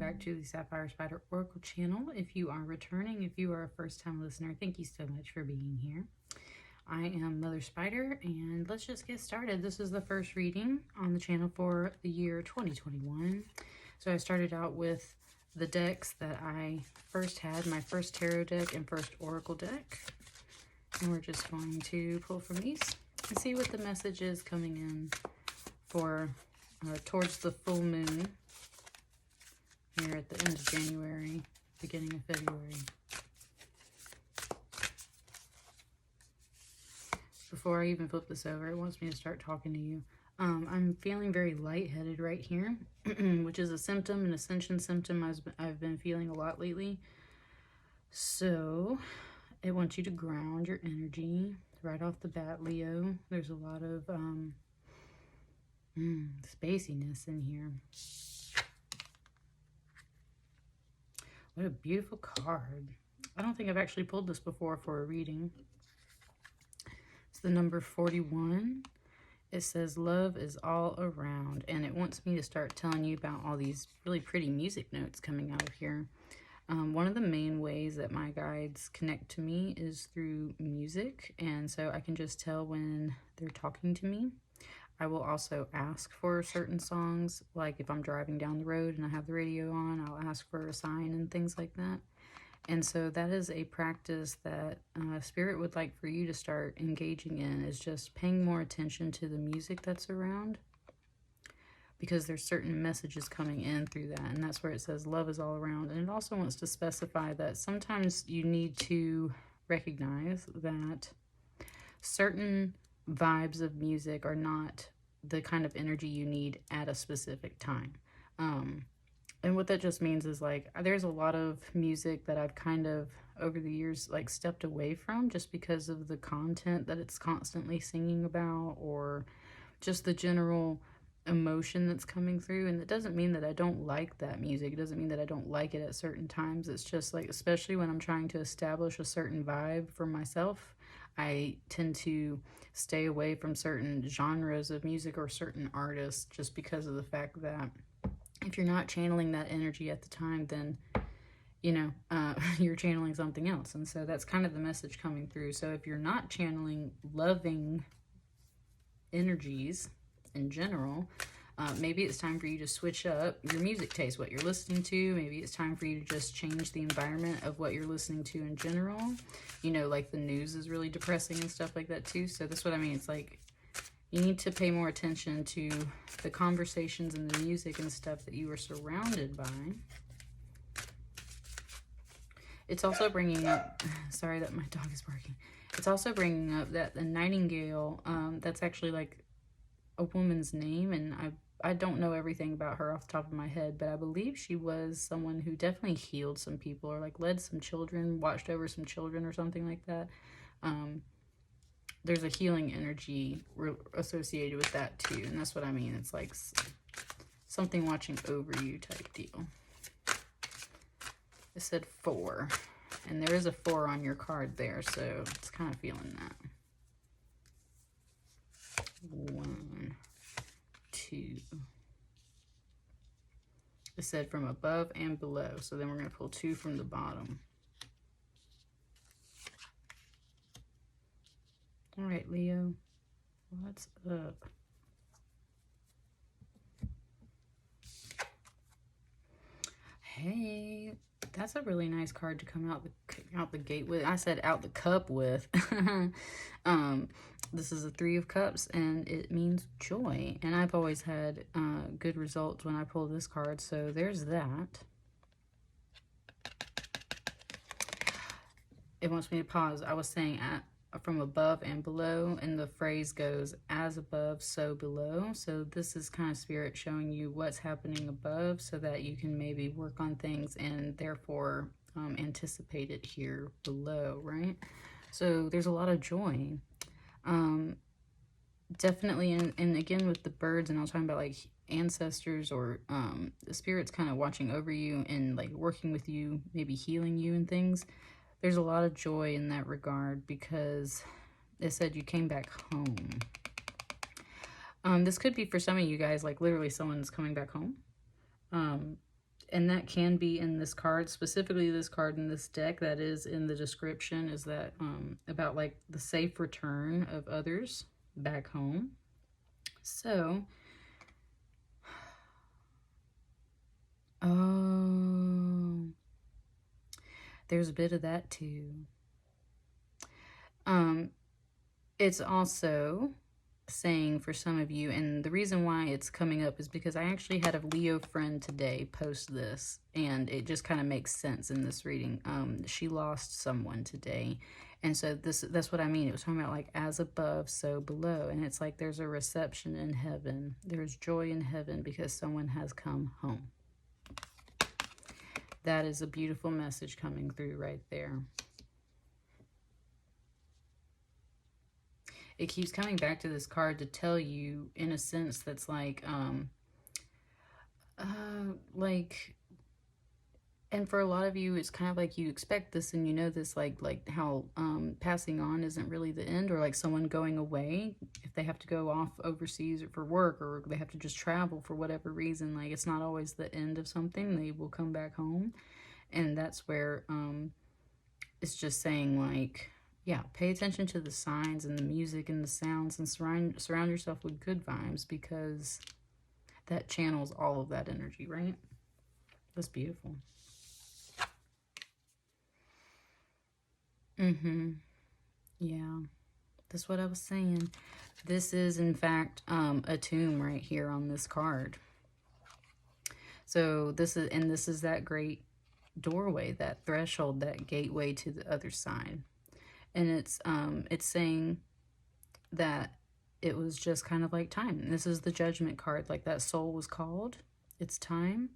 back to the Sapphire Spider Oracle channel. If you are returning, if you are a first-time listener, thank you so much for being here. I am Mother Spider, and let's just get started. This is the first reading on the channel for the year 2021. So I started out with the decks that I first had, my first tarot deck and first oracle deck. And we're just going to pull from these and see what the message is coming in for towards the full moon here at the end of January, beginning of February. Before I even flip this over, it wants me to start talking to you. I'm feeling very lightheaded right here, which is a symptom, an ascension symptom I've been feeling a lot lately. So it wants you to ground your energy right off the bat, Leo. There's a lot of spaciness in here. What a beautiful card. I don't think I've actually pulled this before for a reading. It's the number 41. It says love is all around, and it wants me to start telling you about all these really pretty music notes coming out of here. One of the main ways that my guides connect to me is through music, and so I can just tell when they're talking to me. I will also ask for certain songs, like if I'm driving down the road and I have the radio on, I'll ask for a sign and things like that. And so that is a practice that Spirit would like for you to start engaging in, is just paying more attention to the music that's around, because there's certain messages coming in through that. And that's where it says love is all around. And it also wants to specify that sometimes you need to recognize that certain vibes of music are not the kind of energy you need at a specific time. And what that just means is, like, there's a lot of music that I've kind of over the years like stepped away from just because of the content that it's constantly singing about, or just the general emotion that's coming through. And it doesn't mean that I don't like that music. It doesn't mean that I don't like it at certain times. It's just like, especially when I'm trying to establish a certain vibe for myself, I tend to stay away from certain genres of music or certain artists, just because of the fact that if you're not channeling that energy at the time, then, you know, you're channeling something else. And so that's kind of the message coming through. So if you're not channeling loving energies in general, maybe it's time for you to switch up your music taste, what you're listening to. Maybe it's time for you to just change the environment of what you're listening to in general. You know, like the news is really depressing and stuff like that too. So that's what I mean. It's like, you need to pay more attention to the conversations and the music and stuff that you are surrounded by. It's also bringing up, sorry that my dog is barking. It's also bringing up that the nightingale, that's actually like a woman's name, and I don't know everything about her off the top of my head, but I believe she was someone who definitely healed some people, or like led some children, watched over some children or something like that. There's a healing energy associated with that too, and that's what I mean. It's like something watching over you type deal. It said 4, and there is a 4 on your card there, so it's kind of feeling that. 1, 2. It said from above and below, so then we're going to pull 2 from the bottom. All right, Leo, what's up? Hey, that's a really nice card to come out the gate with. I said out the cup with. This is a 3 of Cups, and it means joy. And I've always had good results when I pull this card, so there's that. It wants me to pause. I was saying from above and below, and the phrase goes as above so below. So this is kind of Spirit showing you what's happening above, so that you can maybe work on things and therefore anticipate it here below, right? So there's a lot of joy, definitely. And again, with the birds, and I was talking about like ancestors, or the spirits kind of watching over you and like working with you, maybe healing you and things. There's a lot of joy in that regard, because it said you came back home. This could be for some of you guys, like literally someone's coming back home. And that can be in this card, specifically this card in this deck that is in the description, is that about like the safe return of others back home. So, oh, there's a bit of that too. It's also saying for some of you, and the reason why it's coming up is because I actually had a Leo friend today post this, and it just kind of makes sense in this reading. She lost someone today, and so that's what I mean. It was talking about like as above, so below, and it's like there's a reception in heaven. There's joy in heaven because someone has come home. That is a beautiful message coming through right there. It keeps coming back to this card to tell you, in a sense, that's like, and for a lot of you, it's kind of like you expect this and you know this, like how passing on isn't really the end, or like someone going away, if they have to go off overseas or for work, or they have to just travel for whatever reason, like it's not always the end of something. They will come back home. And that's where it's just saying like, yeah, pay attention to the signs and the music and the sounds, and surround yourself with good vibes, because that channels all of that energy, right? That's beautiful. Yeah, that's what I was saying. This is, in fact, a tomb right here on this card. So this is that great doorway, that threshold, that gateway to the other side. And it's saying that it was just kind of like time. This is the Judgment card, like that soul was called. It's time.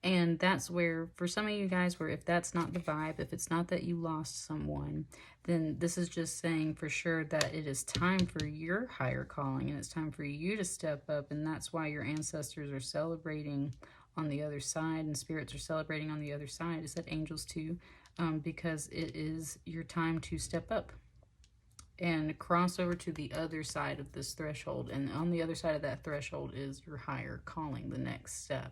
And that's where, for some of you guys, where if that's not the vibe, if it's not that you lost someone, then this is just saying for sure that it is time for your higher calling, and it's time for you to step up. And that's why your ancestors are celebrating on the other side, and spirits are celebrating on the other side. Is that angels too? Because it is your time to step up and cross over to the other side of this threshold. And on the other side of that threshold is your higher calling, the next step.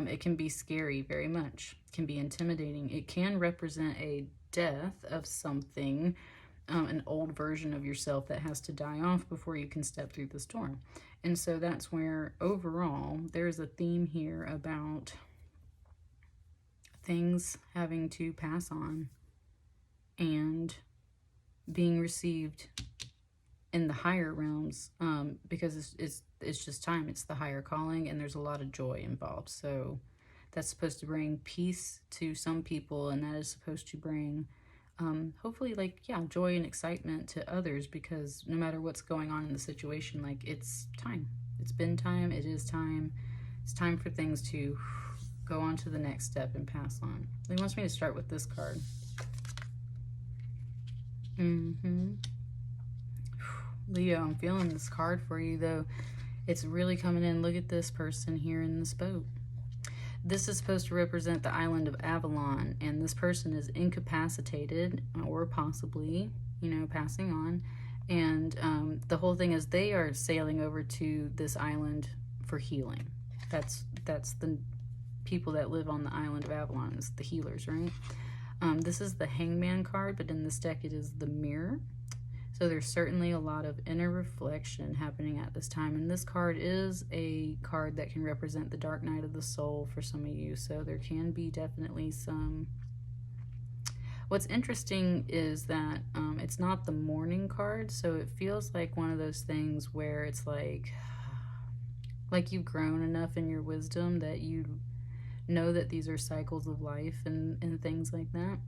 It can be scary, very much. It can be intimidating. It can represent a death of something, an old version of yourself that has to die off before you can step through this door. And so that's where, overall, there's a theme here about things having to pass on and being received in the higher realms, because it's just time. It's the higher calling, and there's a lot of joy involved. So that's supposed to bring peace to some people, and that is supposed to bring hopefully, like, yeah, joy and excitement to others, because no matter what's going on in the situation, like, it's time. It's been time. It is time. It's time for things to go on to the next step and pass on. He wants me to start with this card. Leo, I'm feeling this card for you, though. It's really coming in. Look at this person here in this boat. This is supposed to represent the island of Avalon, and this person is incapacitated, or possibly, you know, passing on. And the whole thing is they are sailing over to this island for healing. That's the people that live on the island of Avalon, is the healers, right? This is the Hangman card, but in this deck it is the Mirror. So there's certainly a lot of inner reflection happening at this time. And this card is a card that can represent the dark night of the soul for some of you. So there can be definitely some... What's interesting is that it's not the mourning card. So it feels like one of those things where it's like you've grown enough in your wisdom that you know that these are cycles of life and things like that.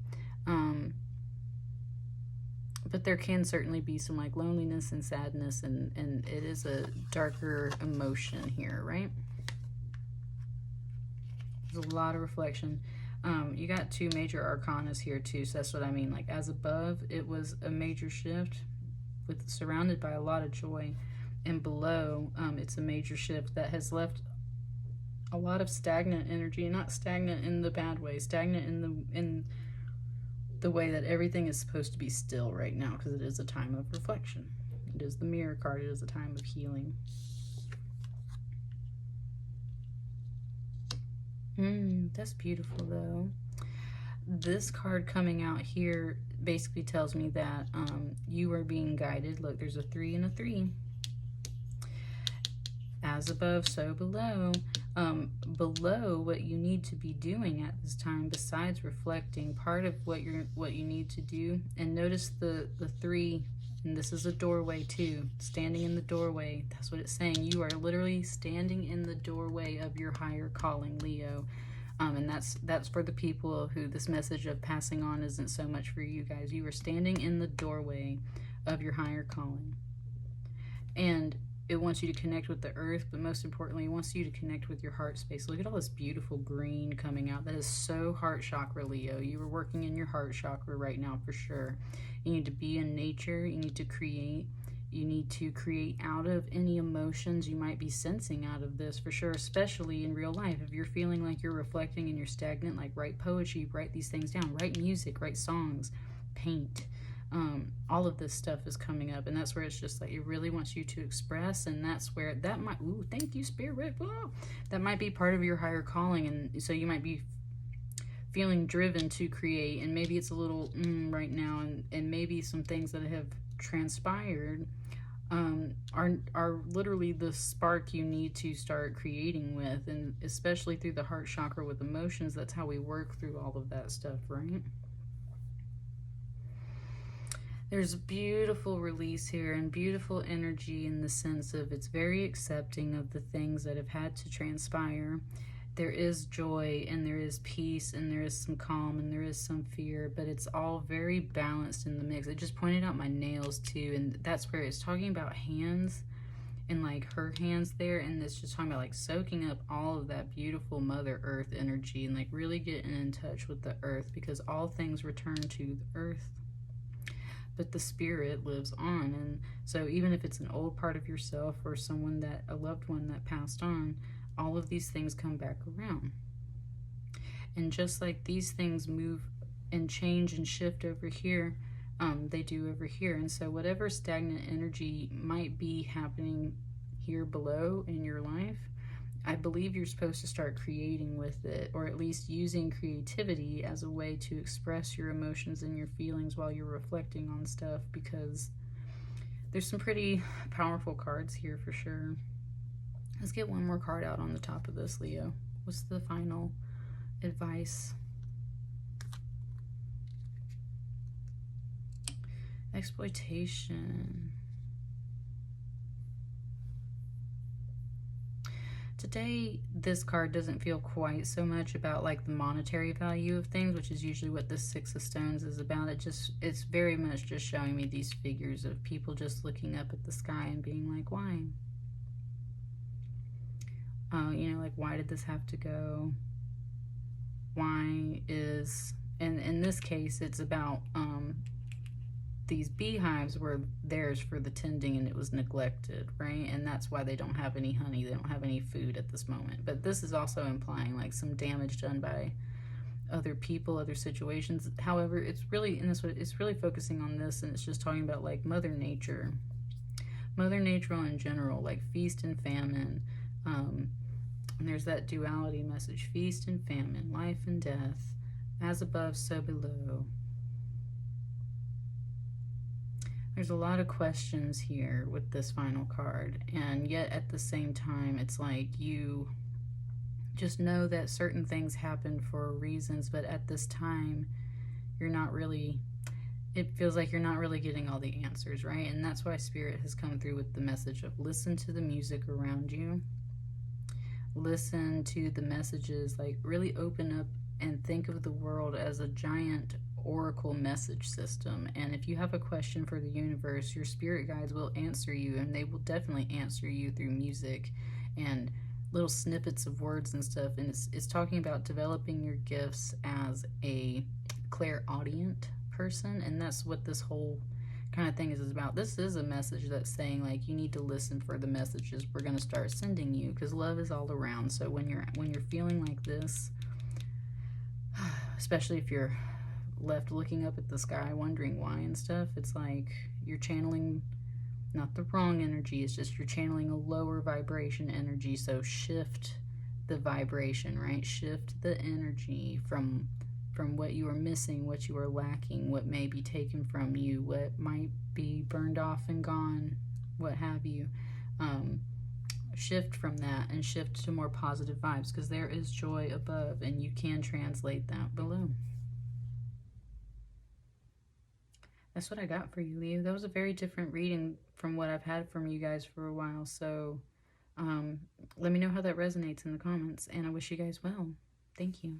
But there can certainly be some like loneliness and sadness, and it is a darker emotion here, right? There's a lot of reflection. You got two major arcanas here too, so that's what I mean. Like, as above, it was a major shift with surrounded by a lot of joy, and below, it's a major shift that has left a lot of stagnant energy. Not stagnant in the bad way, stagnant in the way that everything is supposed to be still right now, because it is a time of reflection. It is the Mirror card. It is a time of healing. That's beautiful, though. This card coming out here basically tells me that you are being guided. Look, there's a 3 and a 3. As above, so below. Below, what you need to be doing at this time, besides reflecting, part of what you need to do, and notice the 3, and this is a doorway too, standing in the doorway. That's what it's saying. You are literally standing in the doorway of your higher calling, Leo. And that's for the people who this message of passing on isn't so much for you guys. You are standing in the doorway of your higher calling. And it wants you to connect with the earth, but most importantly, it wants you to connect with your heart space. Look at all this beautiful green coming out. That is so heart chakra, Leo. You are working in your heart chakra right now for sure. You need to be in nature. You need to create. You need to create out of any emotions you might be sensing out of this for sure, especially in real life. If you're feeling like you're reflecting and you're stagnant, like write poetry, write these things down, write music, write songs, paint. All of this stuff is coming up, and that's where it's just like it really wants you to express, and that's where that might, ooh, thank you, Spirit. Whoa. That might be part of your higher calling, and so you might be feeling driven to create, and maybe it's a little right now, and maybe some things that have transpired are literally the spark you need to start creating with, and especially through the heart chakra with emotions. That's how we work through all of that stuff, right? There's beautiful release here and beautiful energy in the sense of it's very accepting of the things that have had to transpire. There is joy and there is peace and there is some calm and there is some fear, but it's all very balanced in the mix. It just pointed out my nails too, and that's where it's talking about hands and like her hands there, and it's just talking about like soaking up all of that beautiful Mother Earth energy and like really getting in touch with the earth, because all things return to the earth. But the spirit lives on, and so even if it's an old part of yourself or someone that, a loved one that passed on, all of these things come back around. And just like these things move and change and shift over here, they do over here. And so whatever stagnant energy might be happening here below in your life, I believe you're supposed to start creating with it, or at least using creativity as a way to express your emotions and your feelings while you're reflecting on stuff, because there's some pretty powerful cards here for sure. Let's get one more card out on the top of this, Leo. What's the final advice? Exploitation. Today, this card doesn't feel quite so much about like the monetary value of things, which is usually what the Six of Stones is about. It's very much just showing me these figures of people just looking up at the sky and being like, why? You know, like, why did this have to go? Why is, and in this case, it's about these beehives were theirs for the tending and it was neglected, right? And that's why they don't have any honey, they don't have any food at this moment. But this is also implying like some damage done by other people, other situations. However, it's really, in this way, it's really focusing on this, and it's just talking about like Mother Nature in general, like feast and famine. And there's that duality message, feast and famine, life and death, as above, so below. There's a lot of questions here with this final card, and yet at the same time, it's like you just know that certain things happen for reasons, but at this time, you're not really, it feels like you're not really getting all the answers, right? And that's why Spirit has come through with the message of listen to the music around you. Listen to the messages, like really open up and think of the world as a giant oracle message system. And if you have a question for the universe, your spirit guides will answer you, and they will definitely answer you through music and little snippets of words and stuff. And it's talking about developing your gifts as a clairaudient person, and that's what this whole kind of thing is about. This is a message that's saying like you need to listen for the messages we're going to start sending you, because love is all around. So when you're feeling like this, especially if you're left looking up at the sky wondering why and stuff, it's like you're channeling not the wrong energy, it's just you're channeling a lower vibration energy. So shift the vibration, right? Shift the energy from what you are missing, what you are lacking, what may be taken from you, what might be burned off and gone, what have you. Shift from that and shift to more positive vibes, because there is joy above and you can translate that below. That's what I got for you, Leo. That was a very different reading from what I've had from you guys for a while. So let me know how that resonates in the comments, and I wish you guys well. Thank you.